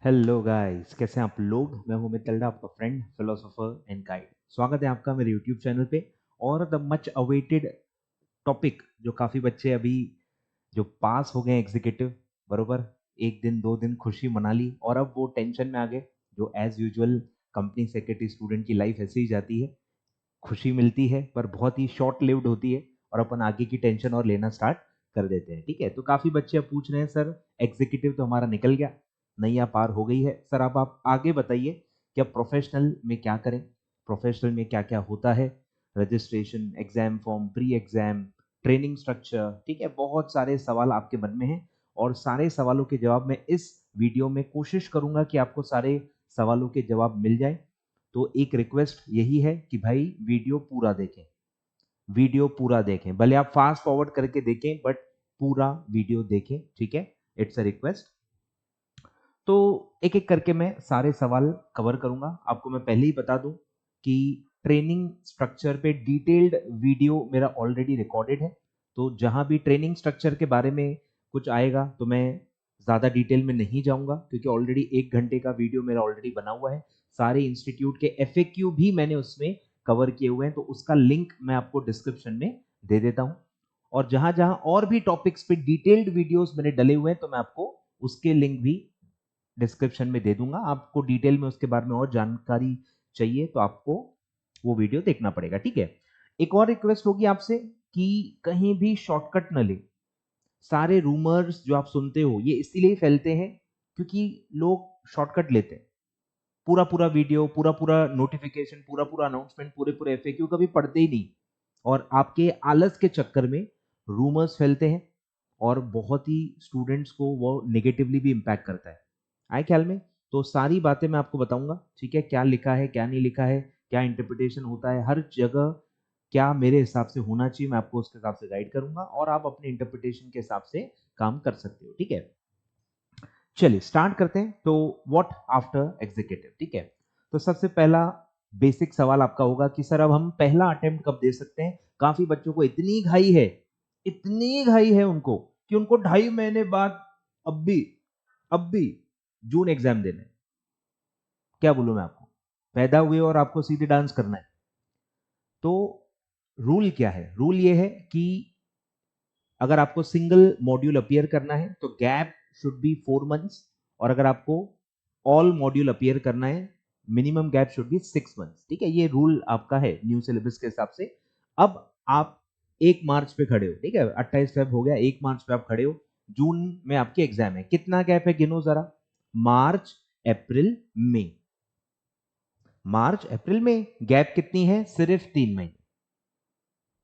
Hello guys, कैसे हैं आप लोग। मैं हूं अमित तलड़ा, आपका फ्रेंड, फिलोसोफर एंड गाइड। स्वागत है आपका मेरे यूट्यूब चैनल पे। और द मच अवेटेड टॉपिक जो काफ़ी बच्चे अभी जो पास हो गए एग्जीक्यूटिव, बरोबर, एक दिन दो दिन खुशी मना ली और अब वो टेंशन में आ गए। जो as usual company secretary student की लाइफ ऐसे ही जाती है, खुशी मिलती है पर बहुत ही शॉर्ट लिव्ड होती है और अपन आगे की टेंशन और लेना स्टार्ट कर देते हैं। ठीक है, तो काफी बच्चे अब पूछ रहे हैं, सर एग्जीक्यूटिव तो हमारा निकल गया, नैया पार हो गई है, सर अब आप आगे बताइए कि अब प्रोफेशनल में क्या करें, प्रोफेशनल में क्या क्या होता है, registration, exam form, pre exam, training structure. ठीक है, बहुत सारे सवाल आपके मन में हैं और सारे सवालों के जवाब मैं इस वीडियो में कोशिश करूंगा कि आपको सारे सवालों के जवाब मिल जाए। तो एक रिक्वेस्ट यही है कि भाई वीडियो पूरा देखें, वीडियो पूरा देखें, भले आप फास्ट फॉरवर्ड करके देखें बट पूरा वीडियो देखें। ठीक है, इट्स अ रिक्वेस्ट। तो एक एक करके मैं सारे सवाल कवर करूंगा। आपको मैं पहले ही बता दूं कि ट्रेनिंग स्ट्रक्चर पे डिटेल्ड वीडियो मेरा ऑलरेडी रिकॉर्डेड है। तो जहां भी ट्रेनिंग स्ट्रक्चर के बारे में कुछ आएगा तो मैं ज़्यादा डिटेल में नहीं जाऊंगा, क्योंकि ऑलरेडी 1 घंटे का वीडियो मेरा ऑलरेडी बना हुआ है। सारे इंस्टीट्यूट के FAQ भी मैंने उसमें कवर किए हुए हैं, तो उसका लिंक मैं आपको डिस्क्रिप्शन में दे देता हूं। और जहां जहां और भी टॉपिक्स पे डिटेल्ड वीडियोस मैंने डले हुए हैं तो मैं आपको उसके लिंक भी डिस्क्रिप्शन में दे दूंगा। आपको डिटेल में उसके बारे में और जानकारी चाहिए तो आपको वो वीडियो देखना पड़ेगा। ठीक है, एक और रिक्वेस्ट होगी आपसे कि कहीं भी शॉर्टकट न ले। सारे रूमर्स जो आप सुनते हो ये इसीलिए फैलते हैं क्योंकि लोग शॉर्टकट लेते हैं। पूरा पूरा वीडियो, पूरा पूरा नोटिफिकेशन, पूरा पूरा अनाउंसमेंट, पूरे पूरे FAQ कभी पढ़ते ही नहीं और आपके आलस के चक्कर में रूमर्स फैलते हैं और बहुत ही स्टूडेंट्स को वो नेगेटिवली भी इम्पैक्ट करता है। आए ख्याल में? तो सारी बातें मैं आपको बताऊंगा। ठीक है, क्या लिखा है क्या नहीं लिखा है, क्या इंटरप्रिटेशन होता है, हर जगह क्या मेरे हिसाब से होना चाहिए, मैं आपको उसके हिसाब से गाइड करूंगा और आप अपने इंटरप्रिटेशन के हिसाब से काम कर सकते हो। ठीक है, चलिए स्टार्ट करते हैं। तो व्हाट आफ्टर एग्जीक्यूटिव। ठीक है, तो सबसे पहला बेसिक सवाल आपका होगा कि सर अब हम पहला अटेम्प्ट कब दे सकते हैं। काफी बच्चों को इतनी घाई है, इतनी घाई है उनको कि उनको 2.5 महीने बाद अब भी जून एग्जाम देना है। क्या बोलूं मैं आपको, पैदा हुए और आपको सीधे डांस करना है। तो रूल क्या है? रूल ये है कि अगर आपको सिंगल मॉड्यूल अपीयर करना है तो गैप शुड बी 4 मंथ्स, और अगर आपको ऑल मॉड्यूल अपीयर करना है minimum gap should be 6 months. ठीक है, ये रूल आपका है न्यू सिलेबस के हिसाब से। अब आप 1 मार्च पे खड़े हो, ठीक है, 28 फेब हो गया, 1 मार्च पे आप खड़े हो, जून में आपके एग्जाम है। कितना गैप है गिनो जरा। मार्च, अप्रैल, मई। मार्च अप्रैल में गैप कितनी है? सिर्फ 3 महीने।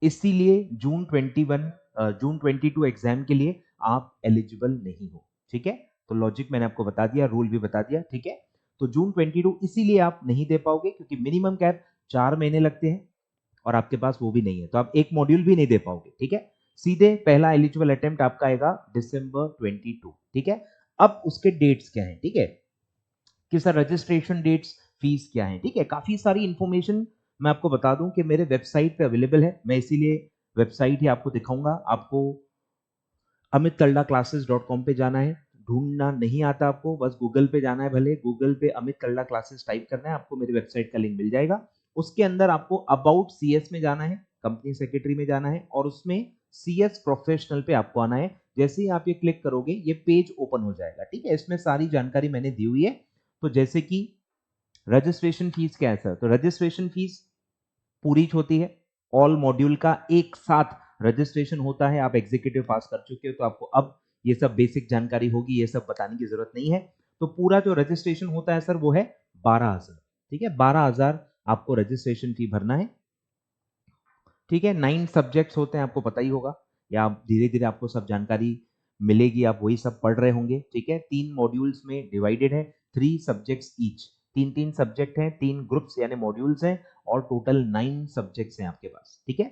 इसीलिए जून 22 एग्जाम के लिए आप एलिजिबल नहीं हो। ठीक है, तो लॉजिक मैंने आपको बता दिया, रूल भी बता दिया। ठीक है, तो जून 22 इसीलिए आप नहीं दे पाओगे क्योंकि मिनिमम गैप 4 महीने लगते हैं और आपके पास वो भी नहीं है, तो आप एक मॉड्यूल भी नहीं दे पाओगे। ठीक है, सीधे पहला एलिजिबल अटेम्प्ट आपका आएगा December 22। ठीक है, अब उसके डेट्स क्या है? ठीक है, कि सर रजिस्ट्रेशन डेट्स, फीस क्या है। ठीक है, काफी सारी इंफॉर्मेशन मैं आपको बता दूं कि मेरे वेबसाइट पे अवेलेबल है। मैं इसीलिए वेबसाइट ही आपको दिखाऊंगा। आपको amitkalda.classes.com पे जाना है, ढूंढना नहीं आता आपको, बस गूगल पे जाना है, भले गूगल पे अमित कल्ला क्लासेस टाइप करना है, आपको मेरी वेबसाइट का लिंक मिल जाएगा। उसके अंदर आपको अबाउट CS में जाना है, कंपनी सेक्रेटरी में जाना है और उसमें CS प्रोफेशनल पे आपको आना है। जैसे ही आप ये क्लिक करोगे ये पेज ओपन हो जाएगा। ठीक है, इसमें सारी जानकारी मैंने दी हुई है। तो जैसे कि रजिस्ट्रेशन फीस क्या है सर, तो रजिस्ट्रेशन फीस पूरी होती है, ऑल मॉड्यूल का एक साथ रजिस्ट्रेशन होता है। आप एग्जीक्यूटिव पास कर चुके हो तो आपको अब ये सब बेसिक जानकारी होगी, ये सब बताने की जरूरत नहीं है। तो पूरा जो रजिस्ट्रेशन होता है सर वो है 12,000। ठीक है, 12,000 आपको रजिस्ट्रेशन फी भरना है। ठीक है, 9 सब्जेक्ट्स होते हैं, आपको पता ही होगा, या आप धीरे धीरे आपको सब जानकारी मिलेगी, आप वही सब पढ़ रहे होंगे। ठीक है, 3 मॉड्यूल्स में डिवाइडेड है, 3 सब्जेक्ट्स ईच, 3 सब्जेक्ट हैं, 3 ग्रुप्स यानी मॉड्यूल्स हैं और टोटल 9 सब्जेक्ट्स हैं आपके पास। ठीक है,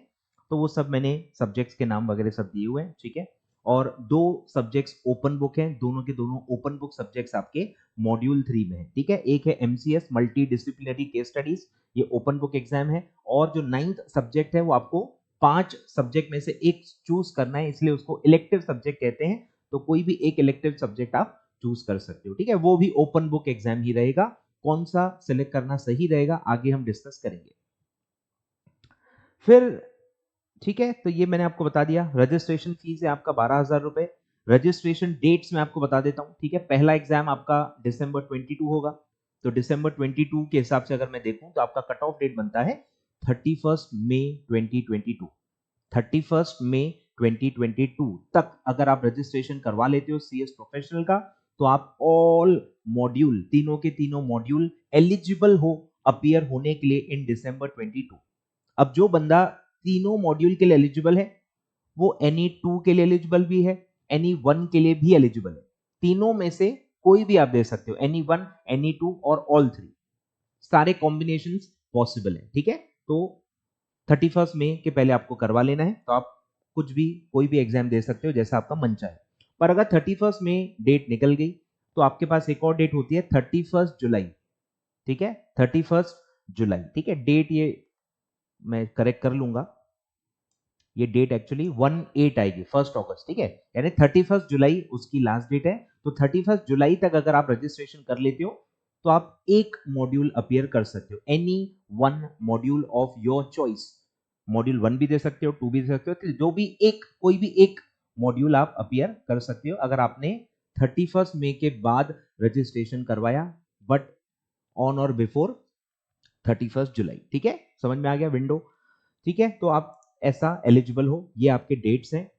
तो वो सब मैंने सब्जेक्ट्स के नाम वगैरह सब दिए हुए हैं। ठीक है, और 2 सब्जेक्ट्स ओपन बुक हैं, दोनों के दोनों ओपन बुक सब्जेक्ट्स आपके मॉड्यूल 3 में है। ठीक है, एक है MCS multi disciplinary case studies, ये ओपन बुक एग्जाम है, और जो 9th सब्जेक्ट है वो आपको 5 सब्जेक्ट में से एक चूज करना है, इसलिए उसको इलेक्टिव सब्जेक्ट कहते हैं। तो कोई भी एक इलेक्टिव सब्जेक्ट आप चूज कर सकते हो, ठीक है। वो भी ओपन बुक एग्जाम ही रहेगा, कौन सा सिलेक्ट करना सही रहेगा आगे हम डिस्कस करेंगे। फिर ठीक है, तो ये मैंने आपको बता दिया। रजिस्ट्रेशन फीस है आपका 12,000 रुपए। रजिस्ट्रेशन डेट्स मैं आपको बता देता हूं, ठीक है। पहला एग्जाम आपका दिसंबर 22 होगा, तो दिसंबर 22 के हिसाब से अगर मैं देखूं तो आपका कट ऑफ डेट बनता है 31 मई 2022। 31 मई 2022 तक अगर आप रजिस्ट्रेशन करवा लेते हो सीएस प्रोफेशनल का, तो आप ऑल मॉड्यूल, तीनों के तीनों मॉड्यूल एलिजिबल हो अपीयर होने के लिए इन दिसंबर 22। अब जो बंदा तीनों मॉड्यूल के लिए एलिजिबल है, वो एनी 2 के लिए एलिजिबल भी है, एनी 1 के लिए भी एलिजिबल है। तीनों में से कोई भी आप दे सकते हो, एनी 1, एनी 2 और ऑल 3, सारे कॉम्बिनेशंस पॉसिबल है, ठीक है। तो 31 मई के पहले आपको करवा लेना है, तो आप कुछ भी कोई भी एग्जाम दे सकते हो जैसा आपका मन चाहे। पर अगर 31 मई डेट निकल गई तो आपके पास एक और डेट होती है 31 जुलाई, ठीक है। 31 जुलाई, ठीक है। डेट ये मैं करेक्ट कर लूंगा, ये डेट एक्चुअली 1/8 आएगी, 1 अगस्त, ठीक है। यानी 31 जुलाई उसकी लास्ट डेट है। तो 31 जुलाई तक अगर आप रजिस्ट्रेशन कर लेते हो तो आप एक मॉड्यूल अपीयर कर सकते हो, any 1 module of your choice. Module 1 भी दे सकते हो, 2 भी दे सकते हो, तो जो भी एक, कोई भी एक मॉड्यूल आप अपीयर कर सकते हो अगर आपने 31 मई के बाद रजिस्ट्रेशन करवाया, बट ऑन और बिफोर 31 जुलाई, ठीक है। समझ में आ गया विंडो, ठीक है। तो आप ऐसा एलिजिबल हो, ये आपके डेट्स हैं,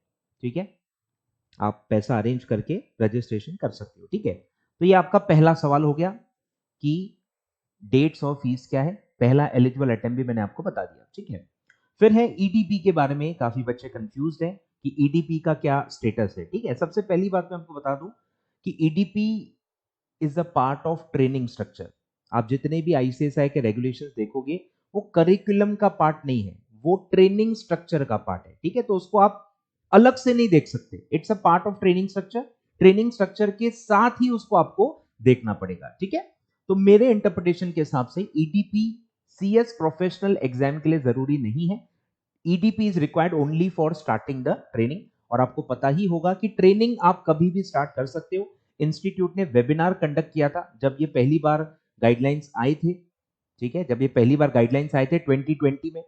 ठीक है। आप पैसा अरेंज करके रजिस्ट्रेशन कर सकते हो, ठीक है। तो ये आपका पहला सवाल हो गया कि डेट्स और फीस क्या है। पहला एलिजिबल अटेम्प्ट भी मैंने आपको बता दिया, ठीक है। फिर है ईडीपी के बारे में, काफी बच्चे कंफ्यूज हैं कि ईडीपी का क्या स्टेटस है, ठीक है। सबसे पहली बात मैं आपको बता दूं कि EDP is a part of training structure. आप जितने भी आईसीएसआई के रेगुलेशंस देखोगे, वो करिकुलम का पार्ट नहीं है, वो ट्रेनिंग स्ट्रक्चर का पार्ट है, ठीक है। तो उसको आप अलग से नहीं देख सकते, it's a part of training structure. Training structure के साथ ही उसको आपको देखना पड़ेगा, ठीक है। तो मेरे इंटरप्रिटेशन के हिसाब से ईडीपी सीएस प्रोफेशनल एग्जाम के लिए जरूरी नहीं है। EDP is required only for starting the training. और आपको पता ही होगा कि ट्रेनिंग आप कभी भी स्टार्ट कर सकते हो। इंस्टीट्यूट ने वेबिनार कंडक्ट किया था जब ये पहली बार गाइडलाइंस आए थे, ठीक है। जब ये पहली बार गाइडलाइंस आए थे 2020 में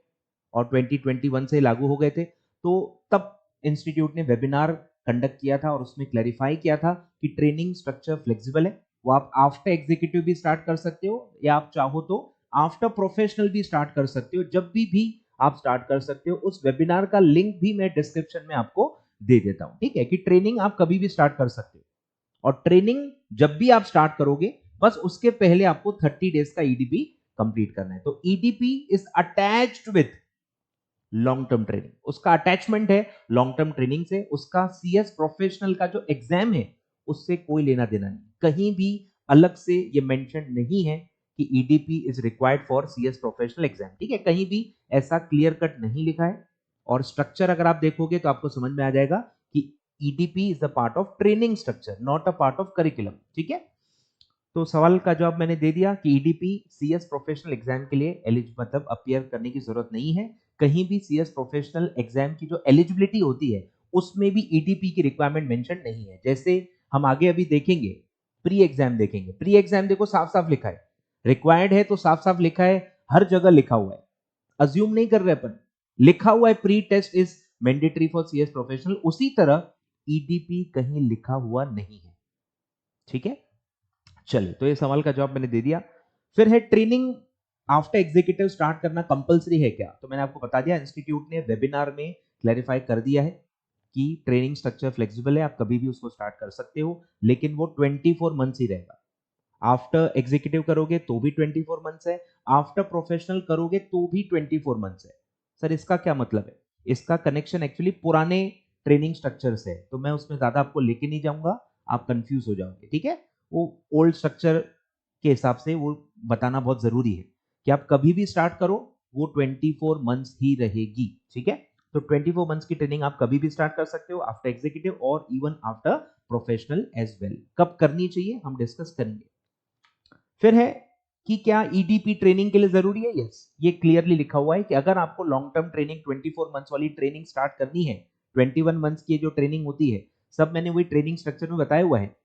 और 2021 से लागू हो गए थे, तो तब इंस्टीट्यूट ने वेबिनार कंडक्ट किया था और उसमें क्लैरिफाई किया था कि ट्रेनिंग स्ट्रक्चर फ्लेक्सिबल है। वो आप आफ्टर एग्जीक्यूटिव भी स्टार्ट कर सकते हो, या आप चाहो तो आफ्टर प्रोफेशनल भी स्टार्ट कर सकते हो, जब भी आप स्टार्ट कर सकते हो। उस वेबिनार का लिंक भी मैं डिस्क्रिप्शन में आपको दे देता हूं, ठीक है, कि ट्रेनिंग आप कभी भी स्टार्ट कर सकते हो। और ट्रेनिंग जब भी आप स्टार्ट करोगे, बस उसके पहले आपको 30 डेज का ईडीपी कंप्लीट करना है। तो EDP is attached with long term training, उसका अटैचमेंट है लॉन्ग टर्म ट्रेनिंग से। उसका सीएस प्रोफेशनल का जो एग्जाम है उससे कोई लेना देना नहीं, कहीं भी अलग से ये मेंशन नहीं है कि EDP is required for CS professional exam, ठीक है। कहीं भी ऐसा क्लियर कट नहीं लिखा है। और स्ट्रक्चर अगर आप देखोगे तो आपको समझ में आ जाएगा कि EDP is the part of training structure, not a part of curriculum, ठीक है। तो सवाल का जवाब मैंने दे दिया कि ईडीपी सीएस प्रोफेशनल एग्जाम के लिए एलिजिबल, मतलब अपीयर करने की जरूरत नहीं है। कहीं भी सीएस प्रोफेशनल एग्जाम की जो एलिजिबिलिटी होती है उसमें भी ईडीपी की रिक्वायरमेंट मेंशन नहीं है। जैसे हम आगे अभी देखेंगे, प्री एग्जाम देखेंगे, प्री एग्जाम देखो साफ साफ लिखा है, रिक्वायर्ड है तो साफ साफ लिखा है, हर जगह लिखा हुआ है, अज्यूम नहीं कर रहे अपन, लिखा हुआ है pre test is mandatory for CS professional. उसी तरह ईडीपी कहीं लिखा हुआ नहीं है, ठीक है। चलिए, तो ये सवाल का जवाब मैंने दे दिया। फिर है ट्रेनिंग आफ्टर एग्जीक्यूटिव स्टार्ट करना कंपलसरी है क्या? तो मैंने आपको बता दिया, इंस्टीट्यूट ने वेबिनार में क्लैरिफाई कर दिया है कि ट्रेनिंग स्ट्रक्चर फ्लेक्सिबल है, आप कभी भी उसको स्टार्ट कर सकते हो, लेकिन वो 24 मंथ्स ही रहेगा। आफ्टर एग्जीक्यूटिव करोगे तो भी 24 मंथ्स है, आफ्टर प्रोफेशनल करोगे तो भी 24 मंथ्स है। सर इसका क्या मतलब है? इसका कनेक्शन एक्चुअली पुराने ट्रेनिंग स्ट्रक्चर से है, तो मैं उसमें ज्यादा आपको लेके नहीं जाऊंगा, आप कंफ्यूज हो जाओगे, ठीक है। वो ओल्ड स्ट्रक्चर के हिसाब से वो बताना बहुत जरूरी है कि आप कभी भी स्टार्ट करो, वो 24 मंथ्स ही रहेगी, ठीक है। तो 24 मंथ्स की ट्रेनिंग आप कभी भी स्टार्ट कर सकते हो, आफ्टर एग्जीक्यूटिव और even after professional as well. कब करनी चाहिए हम डिस्कस करेंगे। फिर है कि क्या ईडीपी ट्रेनिंग के लिए जरूरी है? यस, ये क्लियरली लिखा हुआ है कि अगर आपको लॉन्ग टर्म ट्रेनिंग 24 मंथ्स वाली ट्रेनिंग स्टार्ट करनी है, 21 मंथ्स की जो ट्रेनिंग होती है, सब मैंने वही ट्रेनिंग स्ट्रक्चर में बताया हुआ है।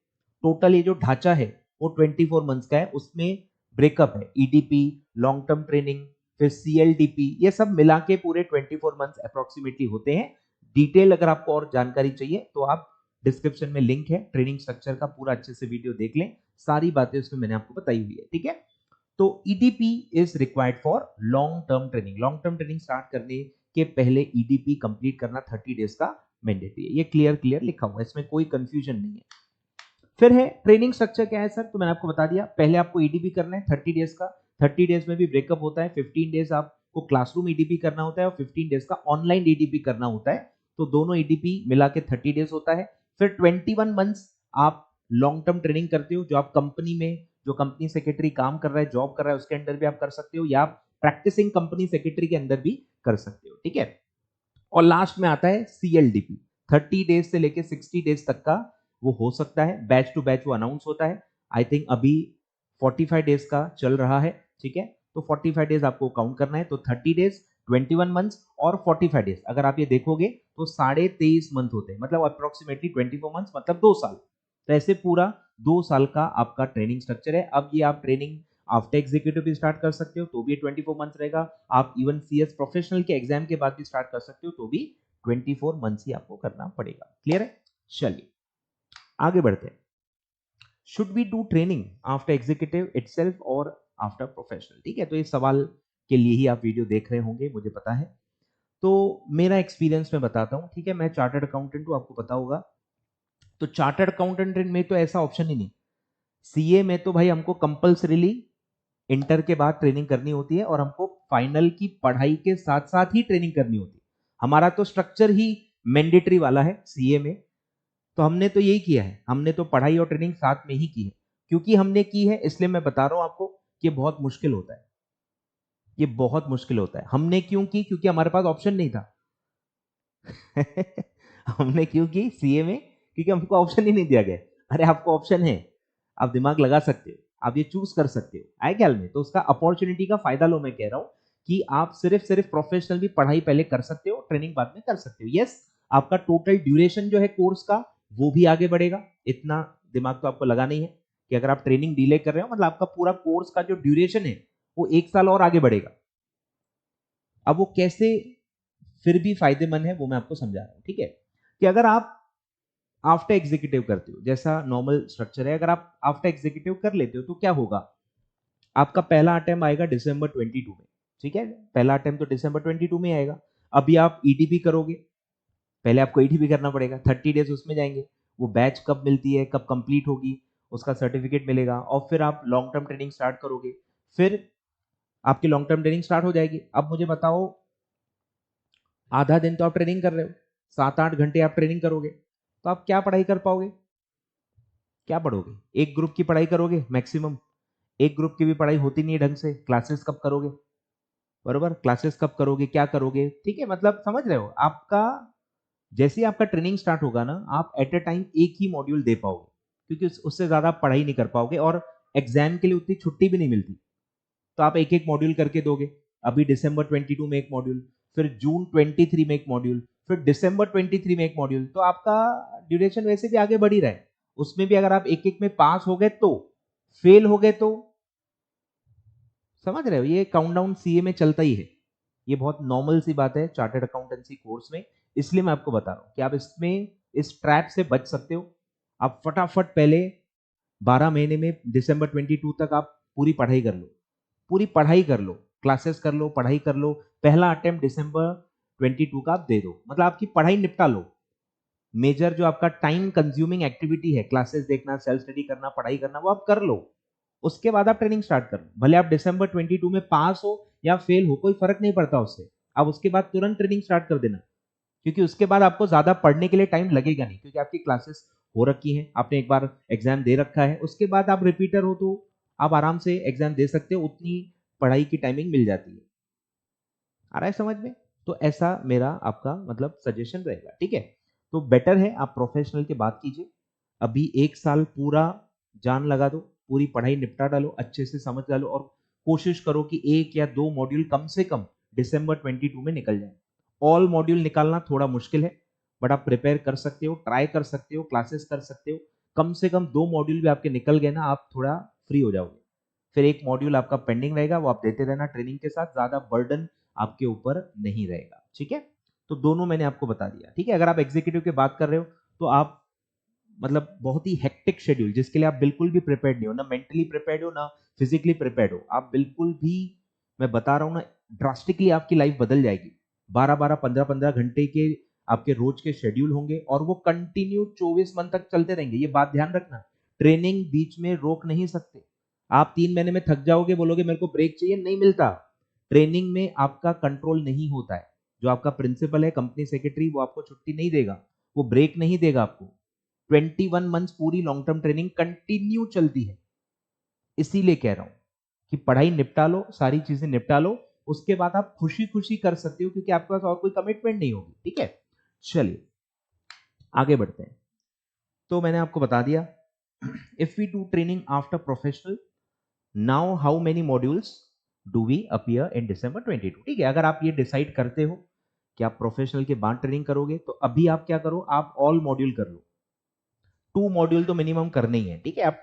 टोटल ये जो ढांचा है वो 24 मंथ्स का है, उसमें ब्रेकअप है ईडीपी, लॉन्ग टर्म ट्रेनिंग, फिर सीएलडीपी, ये सब मिला के पूरे 24 मंथ्स अप्रोक्सीमेटली होते हैं। डिटेल अगर आपको और जानकारी चाहिए तो आप डिस्क्रिप्शन में लिंक है, ट्रेनिंग स्ट्रक्चर का पूरा अच्छे से वीडियो देख लें, सारी बातें उसमें मैंने आपको बताई हुई है, ठीक है। तो EDP is required for long term training. Long term training start करने के पहले ईडीपी कंप्लीट करना 30 डेज का मैंडेटरी है, ये क्लियर लिखा हुआ है, इसमें कोई कंफ्यूजन नहीं है। फिर है ट्रेनिंग स्ट्रक्चर क्या है सर, तो मैंने आपको बता दिया, पहले आपको ईडीपी करना है 30 डेज का, 30 डेज में भी ब्रेकअप होता है, 15 डेज आपको क्लासरूम ईडीपी करना होता है और 15 डेज का ऑनलाइन ईडीपी करना होता है, तो दोनों ईडीपी मिला के 30 डेज होता है। फिर 21 मंथ्स आप लॉन्ग टर्म ट्रेनिंग करते हो, जो आप कंपनी में, जो कंपनी सेक्रेटरी काम कर रहा है, जॉब कर रहा है, उसके अंदर भी आप कर सकते हो, या आप प्रैक्टिसिंग कंपनी सेक्रेटरी के अंदर भी कर सकते हो, ठीक है। और लास्ट में आता है सीएलडीपी, 30 डेज से लेके 60 डेज तक का वो हो सकता है, बैच टू बैच वो अनाउंस होता है। आई थिंक अभी 45 डेज का चल रहा है, ठीक है। तो 45 डेज आपको काउंट करना है, तो 30 डेज, 21 मंथ्स और 45 डेज, अगर आप ये देखोगे तो 23.5 मंथ होते हैं, मतलब अप्रोक्सीमेटली 24 मंथ्स, मतलब 2 साल। तो ऐसे पूरा 2 साल का आपका ट्रेनिंग स्ट्रक्चर है। अब ये आप ट्रेनिंग आफ्टर एग्जीक्यूटिव भी स्टार्ट कर सकते हो तो भी 24 मंथ रहेगा, आप इवन सीएस प्रोफेशनल के एग्जाम के बाद भी स्टार्ट कर सकते हो तो भी 24 मंथ्स ही आपको करना पड़ेगा। क्लियर है? चलिए आगे बढ़ते हैं। Should we do training after executive itself और आफ्टर प्रोफेशनल, ठीक है, तो इस सवाल के लिए ही आप वीडियो देख रहे होंगे, मुझे पता है। तो मेरा एक्सपीरियंस मैं बताता हूं, ठीक है, मैं चार्टर्ड अकाउंटेंट हूं, आपको पता होगा। तो चार्टर्ड अकाउंटेंट में तो ऐसा ऑप्शन ही नहीं, सीए में तो भाई हमको कंपल्सरीली इंटर के बाद ट्रेनिंग करनी होती है और हमको फाइनल की पढ़ाई के साथ साथ ही ट्रेनिंग करनी होती है। हमारा तो स्ट्रक्चर ही मैंडेटरी वाला है सीए में, तो हमने तो यही किया है, हमने तो पढ़ाई और ट्रेनिंग साथ में ही की है। क्योंकि हमने की है इसलिए मैं बता रहा हूं आपको कि बहुत मुश्किल होता है, ये बहुत मुश्किल होता है। हमने क्यों की? क्योंकि हमारे पास ऑप्शन नहीं था। हमने क्यों की सीए में? क्योंकि हमको ऑप्शन ही नहीं दिया गया। अरे आपको ऑप्शन है, आप दिमाग लगा सकते हो, आप ये चूज कर सकते हो, आए ख्याल में? तो उसका अपॉर्चुनिटी का फायदा लो, मैं कह रहा हूं कि आप सिर्फ प्रोफेशनल भी पढ़ाई पहले कर सकते हो, ट्रेनिंग बाद में कर सकते हो। यस, आपका टोटल ड्यूरेशन जो है कोर्स का वो भी आगे बढ़ेगा। इतना दिमाग तो आपको लगा नहीं है कि अगर आप ट्रेनिंग डिले कर रहे हो मतलब आपका पूरा कोर्स का जो ड्यूरेशन है वो 1 साल और आगे बढ़ेगा। अब वो कैसे फिर भी फायदेमंद है वो मैं आपको समझा रहा हूं, ठीक है। कि अगर आप आफ्टर एग्जीक्यूटिव करते हो, जैसा नॉर्मल स्ट्रक्चर है, अगर आप आफ्टर एग्जीक्यूटिव कर लेते हो तो क्या होगा, आपका पहला अटेम्प्ट आएगा दिसंबर 22 में, ठीक है, पहला अटेम्प्ट तो दिसंबर 22 में आएगा। अभी आप ईडीपी करोगे, पहले आपको ईडीपी करना पड़ेगा, 30 डेज उसमें जाएंगे, वो बैच कब मिलती है, कब कंप्लीट होगी, उसका सर्टिफिकेट मिलेगा, और फिर आप लॉन्ग टर्म ट्रेनिंग स्टार्ट करोगे, फिर आपकी लॉन्ग टर्म ट्रेनिंग स्टार्ट हो जाएगी। अब मुझे बताओ, आधा दिन तो आप ट्रेनिंग कर रहे हो, 7-8 घंटे आप ट्रेनिंग करोगे, तो आप क्या पढ़ाई कर पाओगे? क्या पढ़ोगे? एक ग्रुप की पढ़ाई करोगे मैक्सिमम, एक ग्रुप की भी पढ़ाई होती नहीं है ढंग से, क्लासेस कब करोगे? बरोबर, क्लासेस कब करोगे, क्या करोगे? ठीक है, मतलब समझ रहे हो, आपका जैसे ही आपका ट्रेनिंग स्टार्ट होगा ना, आप एट अ टाइम एक ही मॉड्यूल दे पाओगे, क्योंकि उससे ज्यादा आप पढ़ाई नहीं कर पाओगे और एग्जाम के लिए उतनी छुट्टी भी नहीं मिलती, तो आप एक एक मॉड्यूल करके दोगे। अभी दिसंबर 22 में एक मॉड्यूल, फिर जून 23 में एक मॉड्यूल, फिर दिसंबर 23 में एक मॉड्यूल, तो आपका ड्यूरेशन वैसे भी आगे बढ़ ही रहा है। उसमें भी अगर आप एक एक में पास हो गए तो, फेल हो गए तो, समझ रहे हो, ये काउंटडाउन सीए में चलता ही है। ये बहुत नॉर्मल सी बात है चार्टर्ड अकाउंटेंसी कोर्स में, इसलिए मैं आपको बता रहा हूं कि आप इसमें इस ट्रैप से बच सकते हो। आप फटाफट पहले 12 महीने में दिसंबर 22 तक आप पूरी पढ़ाई कर लो, पूरी पढ़ाई कर लो, क्लासेस कर लो, पढ़ाई कर लो, पहला अटेम्प्ट दिसंबर 22 का आप दे दो, मतलब आपकी पढ़ाई निपटा लो। मेजर जो आपका टाइम कंज्यूमिंग एक्टिविटी है, क्लासेस देखना, सेल्फ स्टडी करना, पढ़ाई करना, वो आप कर लो। उसके बाद आप ट्रेनिंग स्टार्ट कर लो, भले आप दिसंबर 22 में पास हो या फेल हो, कोई फर्क नहीं पड़ता उससे। आप उसके बाद तुरंत ट्रेनिंग स्टार्ट कर देना, क्योंकि उसके बाद आपको ज्यादा पढ़ने के लिए टाइम लगेगा नहीं, क्योंकि आपकी क्लासेस हो रखी हैं, आपने एक बार एग्जाम दे रखा है, उसके बाद आप रिपीटर हो तो आप आराम से एग्जाम दे सकते हो, उतनी पढ़ाई की टाइमिंग मिल जाती है। आ रहा है समझ में? तो ऐसा मेरा आपका मतलब सजेशन रहेगा, ठीक है। तो बेटर है आप प्रोफेशनल की बात कीजिए, अभी 1 साल पूरा जान लगा दो, पूरी पढ़ाई निपटा डालो, अच्छे से समझ डालो, और कोशिश करो कि 1 या 2 मॉड्यूल कम से कम दिसंबर 22 में निकल जाए। ऑल मॉड्यूल निकालना थोड़ा मुश्किल है, बट आप प्रिपेयर कर सकते हो, ट्राई कर सकते हो, क्लासेस कर सकते हो, कम से कम 2 मॉड्यूल भी आपके निकल गए ना, आप थोड़ा फ्री हो जाओगे। फिर एक मॉड्यूल आपका पेंडिंग रहेगा, वो आप देते रहना ट्रेनिंग के साथ, ज्यादा बर्डन आपके ऊपर नहीं रहेगा। ठीक है, तो दोनों मैंने आपको बता दिया। ठीक है, अगर आप एग्जीक्यूटिव की बात कर रहे हो तो आप मतलब बहुत ही हेक्टिक शेड्यूल जिसके लिए आप बिल्कुल भी प्रिपेयर्ड नहीं हो, ना मेंटली प्रिपेयर्ड हो ना फिजिकली प्रिपेयर्ड हो, आप बिल्कुल भी, मैं बता रहा हूं ना, ड्रास्टिकली आपकी लाइफ बदल जाएगी। 12-12 15-15 घंटे के आपके रोज के शेड्यूल होंगे और वो कंटिन्यू 24 मंथ तक चलते रहेंगे। ये बात ध्यान रखना, ट्रेनिंग बीच में रोक नहीं सकते। आप 3 महीने में थक जाओगे, बोलोगे मेरे को ब्रेक चाहिए, नहीं मिलता। ट्रेनिंग में आपका कंट्रोल नहीं होता है। जो आपका प्रिंसिपल है, कंपनी सेक्रेटरी, वो आपको छुट्टी नहीं देगा, वो ब्रेक नहीं देगा आपको। 21 मंथ्स पूरी लॉन्ग टर्म ट्रेनिंग कंटिन्यू चलती है। इसीलिए कह रहा हूं कि पढ़ाई निपटा लो, सारी चीजें निपटा लो, उसके बाद आप खुशी खुशी कर सकते हो, क्योंकि आपके पास और कोई कमिटमेंट नहीं होगी। ठीक है, चलिए आगे बढ़ते हैं। तो मैंने आपको बता दिया, if we do training after professional, now how many modules do we appear in December 22। ठीक है, अगर आप ये डिसाइड करते हो कि आप प्रोफेशनल के बाद ट्रेनिंग करोगे, तो अभी आप क्या करो, आप ऑल मॉड्यूल कर लो। 2 मॉड्यूल तो मिनिमम करने ही है। ठीक है, आप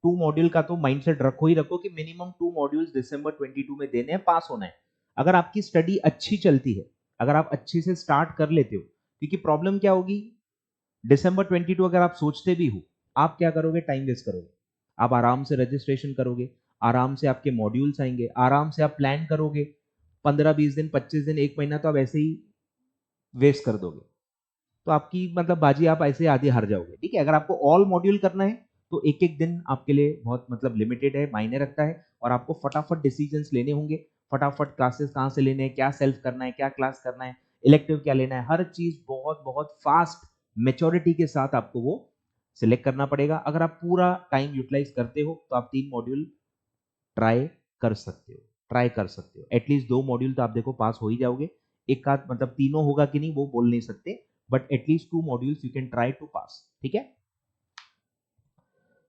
2 मॉड्यूल का तो माइंडसेट रखो ही रखो कि मिनिमम 2 मॉड्यूल्स December 22 में देने हैं, पास होना है। अगर आपकी स्टडी अच्छी चलती है, अगर आप अच्छे से स्टार्ट कर लेते हो, क्योंकि प्रॉब्लम क्या होगी, December 22 अगर आप सोचते भी हो, आप क्या करोगे, टाइम वेस्ट करोगे। आप आराम से रजिस्ट्रेशन करोगे, आराम से आपके मॉड्यूल्स आएंगे, आराम से आप प्लान करोगे, 15-20 दिन 25 दिन 1 महीना तो आप ऐसे ही वेस्ट कर दोगे। तो आपकी मतलब बाजी आप ऐसे आधी हार जाओगे। ठीक है, अगर आपको ऑल मॉड्यूल करना है तो एक एक दिन आपके लिए बहुत मतलब लिमिटेड है, मायने रखता है, और आपको फटाफट डिसीजंस लेने होंगे, फटाफट क्लासेस कहाँ से लेने हैं, क्या सेल्फ करना है, क्या क्लास करना है, इलेक्टिव क्या लेना है, हर चीज बहुत बहुत फास्ट मेच्योरिटी के साथ आपको वो सिलेक्ट करना पड़ेगा। अगर आप पूरा टाइम यूटिलाइज करते हो तो आप 3 मॉड्यूल ट्राई कर सकते हो, ट्राई कर सकते हो। एटलीस्ट 2 मॉड्यूल तो आप देखो पास हो ही जाओगे। एक आध मतलब तीनों होगा कि नहीं वो बोल नहीं सकते, but at least 2 modules you can try to pass. ठीक है,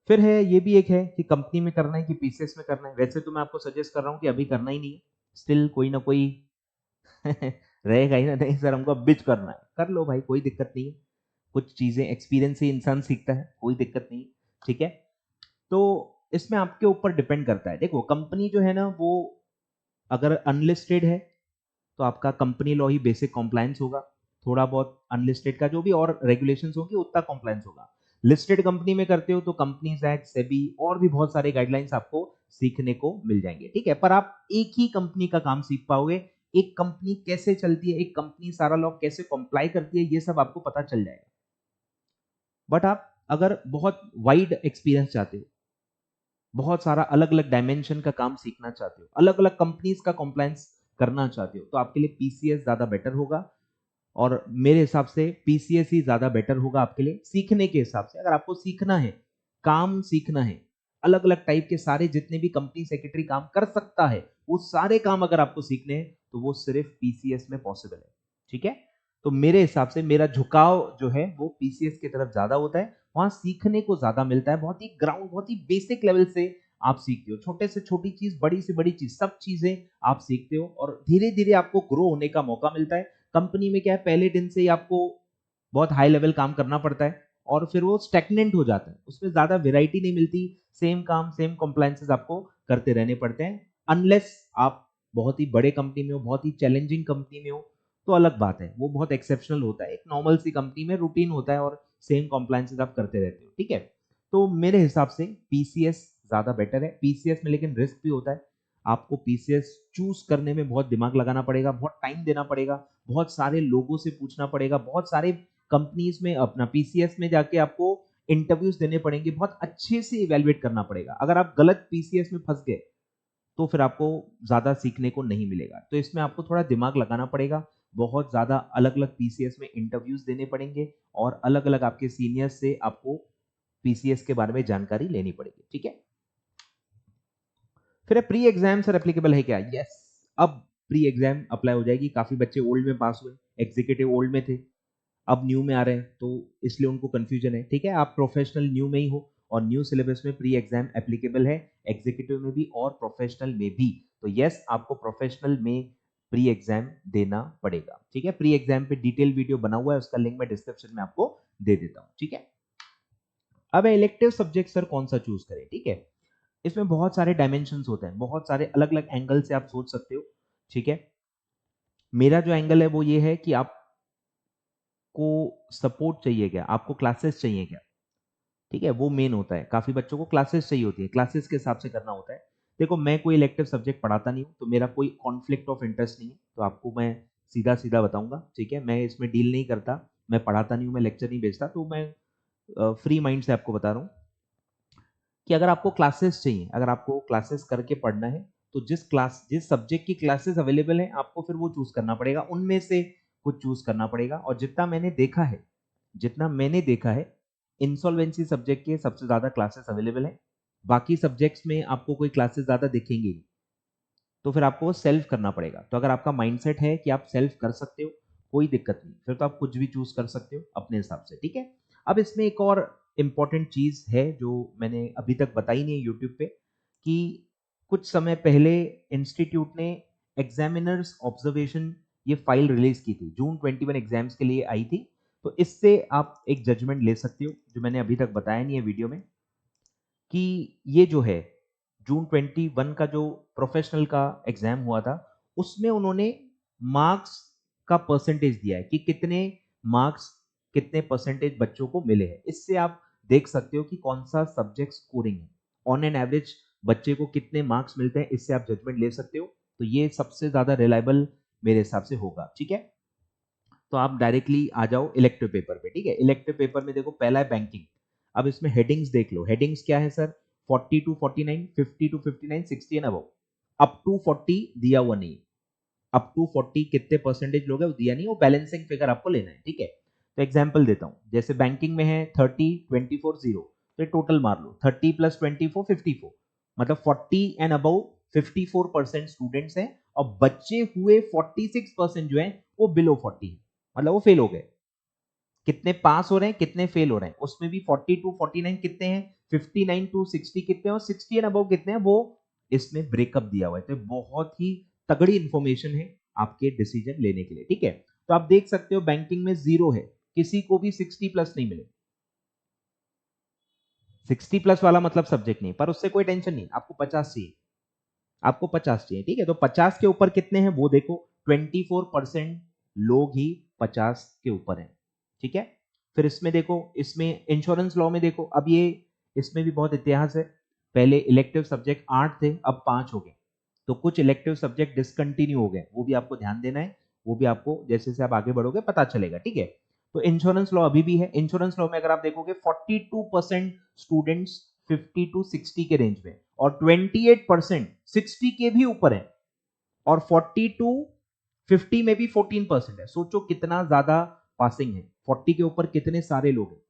फिर है ये भी एक है कि कंपनी में करना है कि पीसीएस में करना है। वैसे तो मैं आपको सजेस्ट कर रहा हूँ कि अभी करना ही नहीं है, स्टिल कोई ना कोई रहेगा ही ना, नहीं सर हमको बिच करना है, कर लो भाई, कोई दिक्कत नहीं है। कुछ चीजें एक्सपीरियंस से इंसान सीखता है, कोई दिक्कत नहीं। ठीक है, तो इसमें आपके ऊपर डिपेंड करता है। देखो कंपनी जो है ना, वो अगर अनलिस्टेड है तो आपका कंपनी लॉ ही बेसिक कॉम्प्लायंस होगा, थोड़ा बहुत अनलिस्टेड का जो भी और रेगुलेशंस होंगी उतना कॉम्प्लायंस होगा। लिस्टेड कंपनी में करते हो तो कंपनीज एक्ट, सेबी और भी बहुत सारे गाइडलाइंस आपको सीखने को मिल जाएंगे। ठीक है, पर आप एक ही कंपनी का काम सीख पाओगे, एक कंपनी कैसे चलती है, एक कंपनी सारा लॉ कैसे कॉम्प्लाई करती है, ये सब आपको पता चल जाएगा। बट आप अगर बहुत वाइड एक्सपीरियंस चाहते हो, बहुत सारा अलग अलग डायमेंशन का काम सीखना चाहते हो, अलग अलग कंपनीज का कॉम्प्लायंस करना चाहते हो, तो आपके लिए पीसीएस ज्यादा बेटर होगा। और मेरे हिसाब से पीसीएस ही ज्यादा बेटर होगा आपके लिए सीखने के हिसाब से। अगर आपको सीखना है, काम सीखना है, अलग अलग टाइप के सारे जितने भी कंपनी सेक्रेटरी काम कर सकता है, वो सारे काम अगर आपको सीखने हैं तो वो सिर्फ पीसीएस में पॉसिबल है। ठीक है, तो मेरे हिसाब से मेरा झुकाव जो है वो पीसीएस की तरफ ज्यादा होता है, वहां सीखने को ज्यादा मिलता है, बहुत ही ग्राउंड, बहुत ही बेसिक लेवल से आप सीखते हो, छोटे से छोटी चीज, बड़ी से बड़ी चीज, सब चीजें आप सीखते हो, और धीरे धीरे आपको ग्रो होने का मौका मिलता है। कंपनी में क्या है, पहले दिन से ही आपको बहुत हाई लेवल काम करना पड़ता है, और फिर वो स्टेगनेंट हो जाता है, उसमें ज्यादा वेराइटी नहीं मिलती, सेम काम सेम कॉम्प्लायंसेस आपको करते रहने पड़ते हैं। अनलेस आप बहुत ही बड़े कंपनी में हो, बहुत ही चैलेंजिंग कंपनी में हो, तो अलग बात है, वो बहुत एक्सेप्शनल होता है। एक नॉर्मल सी कंपनी में रूटीन होता है और सेम कॉम्प्लायंसेस आप करते रहते हो। ठीक है, तो मेरे हिसाब से पीसीएस ज्यादा बेटर है। पीसीएस में लेकिन रिस्क भी होता है, आपको पीसीएस चूज करने में बहुत दिमाग लगाना पड़ेगा, बहुत टाइम देना पड़ेगा, बहुत सारे लोगों से पूछना पड़ेगा, बहुत सारे कंपनीज में अपना पीसीएस में जाके आपको इंटरव्यूज देने पड़ेंगे, बहुत अच्छे से इवेलुएट करना पड़ेगा। अगर आप गलत पीसीएस में फंस गए तो फिर आपको ज्यादा सीखने को नहीं मिलेगा, तो इसमें आपको थोड़ा दिमाग लगाना पड़ेगा, बहुत ज्यादा अलग अलग पीसीएस में इंटरव्यूज देने पड़ेंगे, और अलग अलग आपके सीनियर्स से आपको पीसीएस के बारे में जानकारी लेनी पड़ेगी। ठीक है, फिर प्री एग्जाम सर एप्लीकेबल है क्या? यस, अब प्री एग्जाम अप्लाई हो जाएगी। काफी बच्चे ओल्ड में पास हुए, एग्जीक्यूटिव ओल्ड में थे, अब न्यू में आ रहे हैं, तो इसलिए उनको कंफ्यूजन है। ठीक है, आप प्रोफेशनल न्यू में ही हो और न्यू सिलेबस में प्री एग्जाम एप्लीकेबल है, एग्जीक्यूटिव में भी और प्रोफेशनल में भी। तो यस, आपको प्रोफेशनल में प्री एग्जाम देना पड़ेगा। ठीक है, प्री एग्जाम पे डिटेल वीडियो बना हुआ है, उसका लिंक मैं डिस्क्रिप्शन में आपको दे देता हूं। ठीक है, अब इलेक्टिव सब्जेक्ट सर कौन सा चूज करें, ठीक है। इसमें बहुत सारे डायमेंशंस होते हैं, बहुत सारे अलग अलग एंगल से आप सोच सकते हो, ठीक है। मेरा जो एंगल है वो ये है कि आपको सपोर्ट चाहिए क्या, आपको क्लासेस चाहिए क्या, ठीक है, वो मेन होता है। काफी बच्चों को क्लासेस चाहिए होती है, क्लासेस के हिसाब से करना होता है। देखो मैं कोई इलेक्टिव सब्जेक्ट पढ़ाता नहीं हूँ, तो मेरा कोई कॉन्फ्लिक्ट ऑफ इंटरेस्ट नहीं है, तो आपको मैं सीधा सीधा बताऊंगा, ठीक है। मैं इसमें डील नहीं करता, मैं पढ़ाता नहीं हूँ, मैं लेक्चर नहीं भेजता, तो मैं फ्री माइंड से आपको बता रहा हूँ कि अगर आपको क्लासेस चाहिए, अगर आपको क्लासेस करके पढ़ना है, तो जिस सब्जेक्ट की क्लासेस अवेलेबल है आपको फिर वो चूज करना पड़ेगा, उनमें से कुछ चूज करना पड़ेगा। और जितना मैंने देखा है इंसॉल्वेंसी सब्जेक्ट के सबसे ज्यादा क्लासेस अवेलेबल है, बाकी सब्जेक्ट्स में आपको कोई क्लासेस ज्यादा दिखेंगे नहीं, तो फिर आपको सेल्फ करना पड़ेगा। तो अगर आपका माइंडसेट है कि आप सेल्फ कर सकते हो, कोई दिक्कत नहीं, फिर तो आप कुछ भी चूज कर सकते हो अपने हिसाब से, ठीक है। अब इसमें एक और इंपॉर्टेंट चीज है जो मैंने अभी तक बताई नहीं है यूट्यूब पे, कि कुछ समय पहले इंस्टीट्यूट ने एग्जामिनर्स ऑब्जर्वेशन ये फाइल रिलीज की थी, जून 21 एग्जाम्स के लिए आई थी। तो इससे आप एक जजमेंट ले सकते हो, जो मैंने अभी तक बताया नहीं है वीडियो में, कि ये जो है जून 21 का जो प्रोफेशनल का एग्जाम हुआ था, उसमें उन्होंने मार्क्स का परसेंटेज दिया है कि कितने मार्क्स, कितने परसेंटेज बच्चों को मिले हैं। इससे आप देख सकते हो कि कौन सा सब्जेक्ट स्कोरिंग है, ऑन एन एवरेज बच्चे को कितने मार्क्स मिलते हैं, इससे आप जजमेंट ले सकते हो। तो ये सबसे ज्यादा रिलायबल मेरे हिसाब से होगा, ठीक है। तो आप डायरेक्टली आ जाओ इलेक्टिव पेपर पे, ठीक है। इलेक्टिव पेपर में देखो पहला है बैंकिंग। अब इसमें हेडिंग्स देख लो, हेडिंग्स क्या है sir, 40 to 49, 50 to 59, 60 and above. Up to 40 दिया हुआ नहीं, अप टू 40 कितने परसेंटेज लोग हैं वो दिया नहीं, वो बैलेंसिंग फिगर आपको लेना है, ठीक है। तो एग्जांपल देता हूं, जैसे बैंकिंग में है 30 24 0, तो टोटल मार लो 30 प्लस 24 54, मतलब 40 एंड अबव 54% स्टूडेंट्स हैं, और बच्चे हुए 46% जो है वो बिलो 40 है, मतलब वो फेल हो गए। कितने पास हो रहे हैं, कितने फेल हो रहे हैं, उसमें भी 40 टू 49 कितने हैं, 59 टू 60 कितने हैं, और 60 एंड अबव कितने हैं, वो इसमें ब्रेकअप दिया हुआ है। तो बहुत ही तगड़ी इंफॉर्मेशन है आपके डिसीजन लेने के लिए, ठीक है। तो आप देख सकते हो बैंकिंग में 0 है, किसी को भी 60 प्लस नहीं मिले। 60 प्लस वाला मतलब सब्जेक्ट नहीं, पर उससे कोई टेंशन नहीं, आपको 50 चाहिए, आपको 50 चाहिए, ठीक है। तो 50 के ऊपर कितने हैं वो देखो, 24% लोग ही 50 के ऊपर हैं, ठीक है। फिर इसमें देखो, इसमें इंश्योरेंस लॉ में देखो, अब ये इसमें भी बहुत इतिहास है। पहले इलेक्टिव सब्जेक्ट 8 थे, अब 5 हो गए, तो कुछ इलेक्टिव सब्जेक्ट डिसकंटिन्यू हो गए, वो भी आपको ध्यान देना है, वो भी आपको जैसे जैसे आप आगे बढ़ोगे पता चलेगा, ठीक है। तो इंश्योरेंस लॉ अभी भी है। इंश्योरेंस लॉ में अगर आप देखोगे 42% स्टूडेंट्स 50 टू 60 के रेंज में, और 28% 60 के भी ऊपर है, और 40 टू 50 में भी 14% है। सोचो कितना ज्यादा पासिंग है, 40 के ऊपर कितने सारे लोग हैं।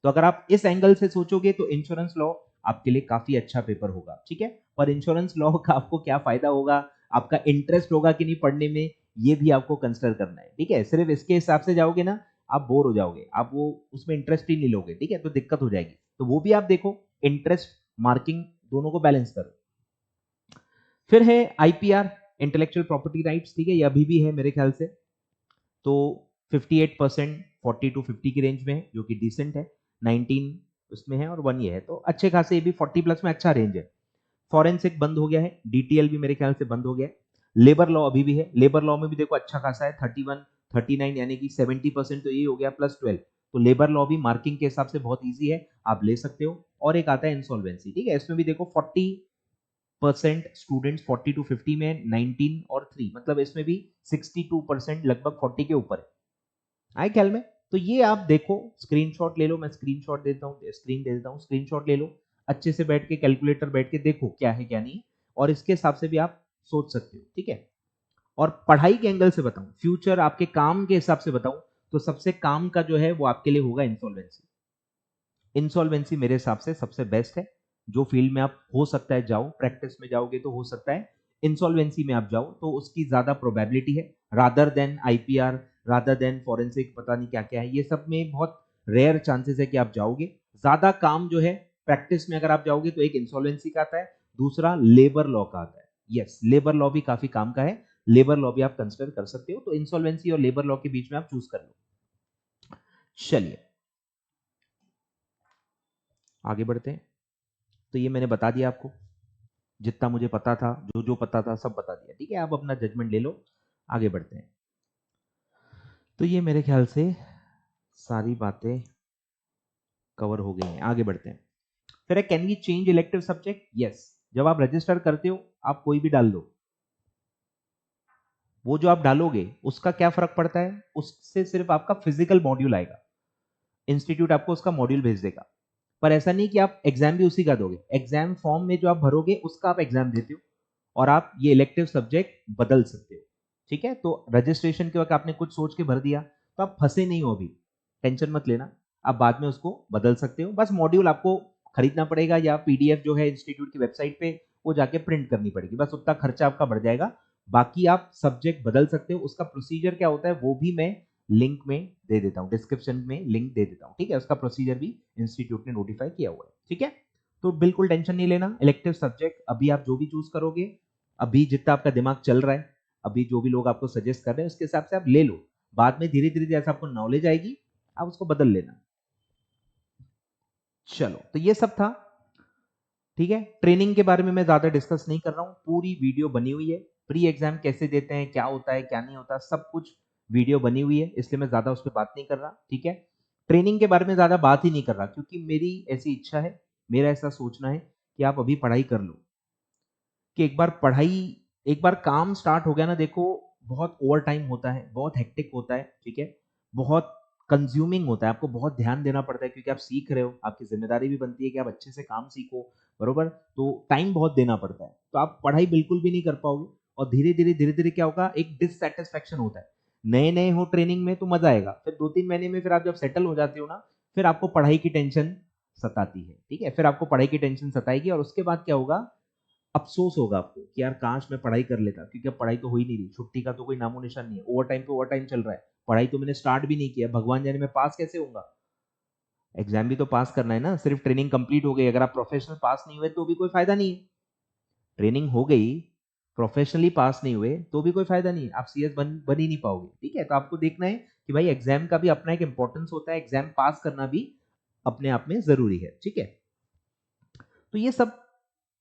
तो अगर आप इस एंगल से सोचोगे तो इंश्योरेंस लॉ आपके लिए काफी अच्छा पेपर होगा, ठीक है। पर इंश्योरेंस लॉ का आपको क्या फायदा होगा, आपका इंटरेस्ट होगा कि नहीं पढ़ने में, ये भी आपको कंसिडर करना है, ठीक है। सिर्फ इसके हिसाब से जाओगे ना, आप बोर हो जाओगे, आप वो उसमें इंटरेस्ट ही नहीं लोगे, ठीक है, तो दिक्कत हो जाएगी। तो वो भी आप देखो, इंटरेस्ट मार्किंग दोनों को बैलेंस करो। फिर है आईपीआर, इंटेलेक्चुअल प्रॉपर्टी राइट्स, ठीक है, ये अभी भी है मेरे ख्याल से। तो 58% 40 टू 50 की रेंज में है, जो कि डिसेंट है। 19 उसमें है और 1 ये है, तो अच्छे खासे, ये भी 40 प्लस में अच्छा रेंज है। फॉरेंसिक बंद हो गया है, डीटीएल भी मेरे ख्याल से बंद हो गया है। लेबर लॉ अभी भी है, लेबर लॉ में भी देखो अच्छा खासा है, 31 39, यानी कि 70% तो ये हो गया, प्लस 12। तो लेबर लॉ भी मार्किंग के हिसाब से बहुत ईजी है, आप ले सकते हो। और एक आता है इंसॉल्वेंसी, ठीक है, इसमें भी देखो 40% स्टूडेंट्स 40 टू 50 में, 19 और 3, मतलब इसमें भी 62% लगभग 40 के ऊपर है, आए ख्याल में। तो ये आप देखो, स्क्रीनशॉट ले लो, मैं स्क्रीनशॉट देता हूँ, स्क्रीन दे देता हूँ, स्क्रीनशॉट ले लो, अच्छे से बैठ के कैलकुलेटर बैठ के देखो क्या है क्या नहीं है, और इसके हिसाब से भी आप सोच सकते हो, ठीक है। और पढ़ाई के एंगल से बताऊं, फ्यूचर आपके काम के हिसाब से बताऊं, तो सबसे काम का जो है वो आपके लिए होगा इंसॉल्वेंसी। इंसॉल्वेंसी मेरे हिसाब से सबसे बेस्ट है, जो फील्ड में आप हो सकता है जाओ, प्रैक्टिस में जाओगे तो हो सकता है इंसॉल्वेंसी में आप जाओ, तो उसकी ज्यादा प्रोबेबिलिटी है, rather than IPR, rather than forensic, पता नहीं क्या क्या है, ये सब में बहुत रेयर चांसेस है कि आप जाओगे। ज्यादा काम जो है प्रैक्टिस में अगर आप जाओगे तो एक इंसॉल्वेंसी का आता है, दूसरा लेबर लॉ का आता है। यस, लेबर लॉ भी काफी काम का है, लेबर लॉ भी आप कंसिडर कर सकते हो, तो इंसॉल्वेंसी और लेबर लॉ के बीच में आप चूज कर लो। चलिए, आगे बढ़ते हैं। तो ये मैंने बता दिया आपको, जितना मुझे पता था, जो जो पता था सब बता दिया, ठीक है। आप अपना जजमेंट ले लो, आगे बढ़ते हैं। तो ये मेरे ख्याल से सारी बातें कवर हो गई हैं, आगे बढ़ते हैं। फिर can we change elective subject? Yes. जब आप रजिस्टर करते हो आप कोई भी डाल दो, वो जो आप डालोगे उसका क्या फर्क पड़ता है, उससे सिर्फ आपका फिजिकल मॉड्यूल आएगा, इंस्टीट्यूट आपको उसका मॉड्यूल भेज देगा। पर ऐसा नहीं कि आप एग्जाम भी उसी का दोगे, एग्जाम फॉर्म में जो आप भरोगे उसका आप एग्जाम देते हो, और आप ये इलेक्टिव सब्जेक्ट बदल सकते हो, ठीक है। तो रजिस्ट्रेशन के वक्त आपने कुछ सोच के भर दिया तो आप फंसे नहीं हो, अभी टेंशन मत लेना, आप बाद में उसको बदल सकते हो। बस मॉड्यूल आपको खरीदना पड़ेगा, या पीडीएफ जो है इंस्टीट्यूट की वेबसाइट पे वो जाके प्रिंट करनी पड़ेगी, बस उतना खर्चा आपका बढ़ जाएगा। बाकी आप सब्जेक्ट बदल सकते हो। उसका प्रोसीजर क्या होता है वो भी मैं लिंक में दे देता हूँ, डिस्क्रिप्शन में लिंक दे देता हूँ, ठीक है। उसका प्रोसीजर भी इंस्टीट्यूट ने नोटिफाई किया हुआ है, ठीक है। तो बिल्कुल टेंशन नहीं लेना, इलेक्टिव सब्जेक्ट अभी आप जो भी चूज करोगे, अभी जितना आपका दिमाग चल रहा है, अभी जो भी लोग आपको सजेस्ट कर रहे हैं उसके हिसाब से आप ले लो, बाद में धीरे धीरे जैसे आपको नॉलेज आएगी आप उसको बदल लेना। चलो, तो ये सब था, ठीक है। ट्रेनिंग के बारे में मैं ज्यादा डिस्कस नहीं कर रहा हूं, पूरी वीडियो बनी हुई है, प्री एग्जाम कैसे देते हैं, क्या होता है क्या नहीं होता, सब कुछ वीडियो बनी हुई है, इसलिए मैं ज्यादा उस पर बात नहीं कर रहा, ठीक है। ट्रेनिंग के बारे में ज्यादा बात ही नहीं कर रहा, क्योंकि मेरी ऐसी इच्छा है, मेरा ऐसा सोचना है कि आप अभी पढ़ाई कर लो, कि एक बार पढ़ाई, एक बार काम स्टार्ट हो गया ना, देखो बहुत ओवर टाइम होता है, बहुत हेक्टिक होता है, ठीक है, बहुत कंज्यूमिंग होता है, आपको बहुत ध्यान देना पड़ता है, क्योंकि आप सीख रहे हो, आपकी जिम्मेदारी भी बनती है कि आप अच्छे से काम सीखो, बरोबर। तो टाइम बहुत देना पड़ता है, तो आप पढ़ाई बिल्कुल भी नहीं कर पाओगे, और धीरे धीरे क्या होगा, एक डिससेटिस्फेक्शन होता है। नए नए हो ट्रेनिंग में तो मजा आएगा, फिर 2-3 महीने में फिर आप जब सेटल हो जाते हो ना, फिर आपको पढ़ाई की टेंशन सताती है, ठीक है। फिर आपको पढ़ाई की टेंशन सताएगी, और उसके बाद क्या होगा, अफसोस होगा आपको कि यार काश मैं पढ़ाई कर लेता, क्योंकि अब पढ़ाई तो हो ही नहीं रही, छुट्टी का तो कोई नामो निशान नहीं है, ओवर टाइम पे ओवर टाइम चल रहा है, पढ़ाई तो मैंने स्टार्ट भी नहीं किया, भगवान जाने मैं पास कैसे होऊंगा, एग्जाम भी तो पास करना है ना, सिर्फ ट्रेनिंग कंप्लीट हो गई, अगर आप प्रोफेशनल पास नहीं हुए तो भी कोई फायदा नहीं है, ट्रेनिंग हो गई, प्रोफेशनली पास नहीं हुए तो भी कोई फायदा नहीं है, आप सीएस बन ही नहीं पाओगे, ठीक है। तो आपको देखना है कि भाई एग्जाम का भी अपना एक इंपॉर्टेंस होता है, एग्जाम पास करना भी अपने आप में जरूरी है, ठीक है। तो ये सब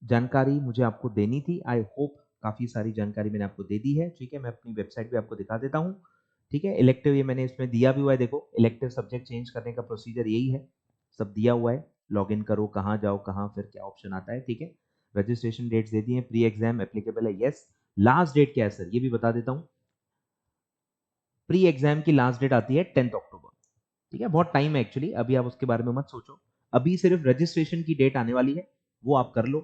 जानकारी मुझे आपको देनी थी, आई होप काफ़ी सारी जानकारी मैंने आपको दे दी है, ठीक है। मैं अपनी वेबसाइट पे आपको दिखा देता हूँ, ठीक है। इलेक्टिव ये मैंने इसमें दिया भी हुआ है, देखो इलेक्टिव सब्जेक्ट चेंज करने का प्रोसीजर यही है, सब दिया हुआ है, लॉग इन करो, कहाँ जाओ, कहाँ फिर क्या ऑप्शन आता है, ठीक है। रजिस्ट्रेशन डेट्स दे दिए हैं, प्री एग्जाम एप्लीकेबल है, यस। लास्ट डेट क्या है सर, ये भी बता देता हूँ, प्री एग्जाम की लास्ट डेट आती है 10 अक्टूबर, ठीक है। बहुत टाइम है एक्चुअली, अभी आप उसके बारे में मत सोचो, अभी सिर्फ रजिस्ट्रेशन की डेट आने वाली है, वो आप कर लो।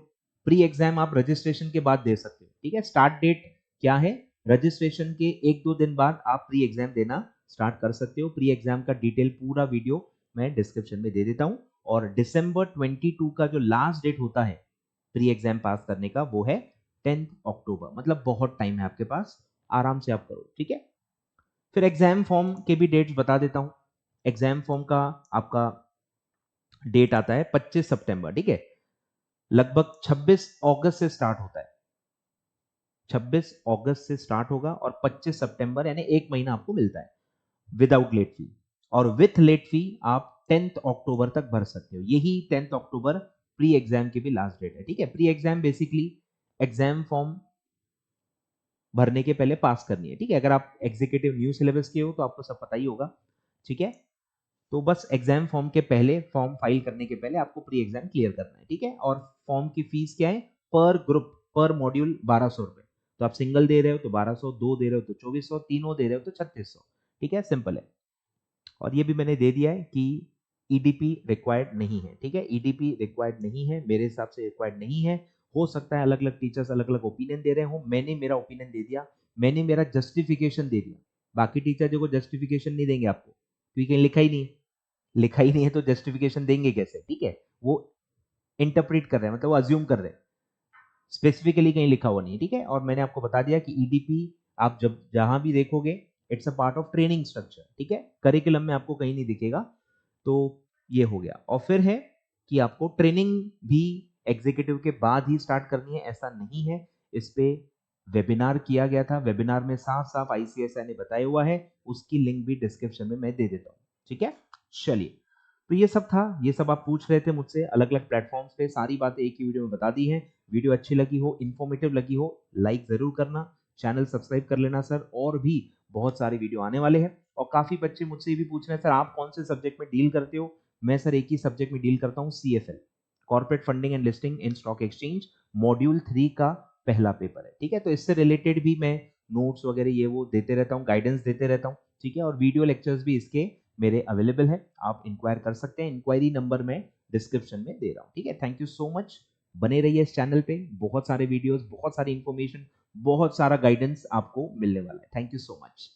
प्री एग्जाम आप रजिस्ट्रेशन के बाद दे सकते हो, ठीक है। स्टार्ट डेट क्या है, रजिस्ट्रेशन के 1-2 दिन बाद आप प्री एग्जाम देना स्टार्ट कर सकते हो। प्री एग्जाम का डिटेल पूरा वीडियो मैं डिस्क्रिप्शन में दे देता हूं, और दिसंबर 22 का जो लास्ट डेट होता है प्री एग्जाम पास करने का, वो है 10 अक्टूबर, मतलब बहुत टाइम है आपके पास, आराम से आप करो, ठीक है। फिर एग्जाम फॉर्म के भी डेट्स बता देता हूं, एग्जाम फॉर्म का आपका डेट आता है 25 सितंबर, ठीक है, लगभग 26 अगस्त से स्टार्ट होता है, 26 अगस्त से स्टार्ट होगा, और 25 सितंबर यानी एक महीना आपको मिलता है विदाउट लेट फी, और विथ लेट फी आप 10 अक्टूबर तक भर सकते हो, यही 10 अक्टूबर प्री एग्जाम की भी लास्ट डेट है, ठीक है। Pre exam basically exam form भरने के पहले पास करनी है, ठीक है। अगर आप एग्जीक्यूटिव न्यू सिलेबस के हो तो आपको सब पता ही होगा, ठीक है। तो बस एग्जाम फॉर्म के पहले, फॉर्म फाइल करने के पहले आपको प्री एग्जाम क्लियर करना है, ठीक है। और फॉर्म की फीस क्या है, पर ग्रुप पर मॉड्यूल 1200 रुपए, तो आप सिंगल दे रहे हो तो 1200, दो दे रहे हो तो 2400, तीनों दे रहे हो तो 3600, ठीक है, सिंपल है। और ये भी मैंने दे दिया है कि ईडीपी रिक्वायर्ड नहीं है, ठीक है, ईडीपी रिक्वायर्ड नहीं है, मेरे हिसाब से रिक्वायर्ड नहीं है, हो सकता है अलग अलग टीचर्स अलग अलग ओपिनियन दे रहे हो, मैंने मेरा ओपिनियन दे दिया, मैंने मेरा जस्टिफिकेशन दे दिया, बाकी टीचर जो जस्टिफिकेशन नहीं देंगे आपको, क्योंकि कहीं लिखा ही नहीं है, लिखा ही नहीं है तो जस्टिफिकेशन देंगे कैसे, ठीक है। वो इंटरप्रेट कर रहे हैं, मतलब वो अज्यूम कर रहे हैं, स्पेसिफिकली कहीं लिखा हुआ नहीं है, ठीक है। और मैंने आपको बता दिया कि ईडीपी आप जब जहां भी देखोगे it's a part of training structure, ठीक है, करिकुलम में आपको कहीं नहीं दिखेगा। तो ये हो गया, और फिर है कि आपको ट्रेनिंग भी एग्जीक्यूटिव के बाद ही स्टार्ट करनी है, ऐसा नहीं है, इस पे वेबिनार किया गया था, वेबिनार में साफ साफ आईसीएसआई ने बताया हुआ है, उसकी लिंक भी डिस्क्रिप्शन में मैं दे देता हूँ, ठीक है। चलिए, तो ये सब था, ये सब आप पूछ रहे थे मुझसे अलग अलग प्लेटफॉर्म्स पे, सारी बातें एक ही वीडियो में बता दी हैं। वीडियो अच्छी लगी हो, इन्फॉर्मेटिव लगी हो, लाइक जरूर करना, चैनल सब्सक्राइब कर लेना सर। और भी बहुत सारे वीडियो आने वाले हैं। और काफी बच्चे मुझसे ये भी पूछ रहे हैं सर आप कौन से सब्जेक्ट में डील करते हो। मैं सर एक ही सब्जेक्ट में डील करता हूँ, CFL, corporate funding and listing in stock exchange. Module 3 का पहला पेपर है, ठीक है। तो इससे रिलेटेड भी मैं नोट्स वगैरह ये वो देते रहता हूँ, गाइडेंस देते रहता हूँ, ठीक है। और वीडियो लेक्चर्स भी इसके मेरे अवेलेबल है, आप इंक्वायर कर सकते हैं। इंक्वायरी नंबर मैं डिस्क्रिप्शन में दे रहा हूँ, ठीक है। थैंक यू सो मच, बने रहिए इस चैनल पे, बहुत सारे वीडियोस, बहुत सारी इंफॉर्मेशन, बहुत सारा गाइडेंस आपको मिलने वाला है। Thank you so much.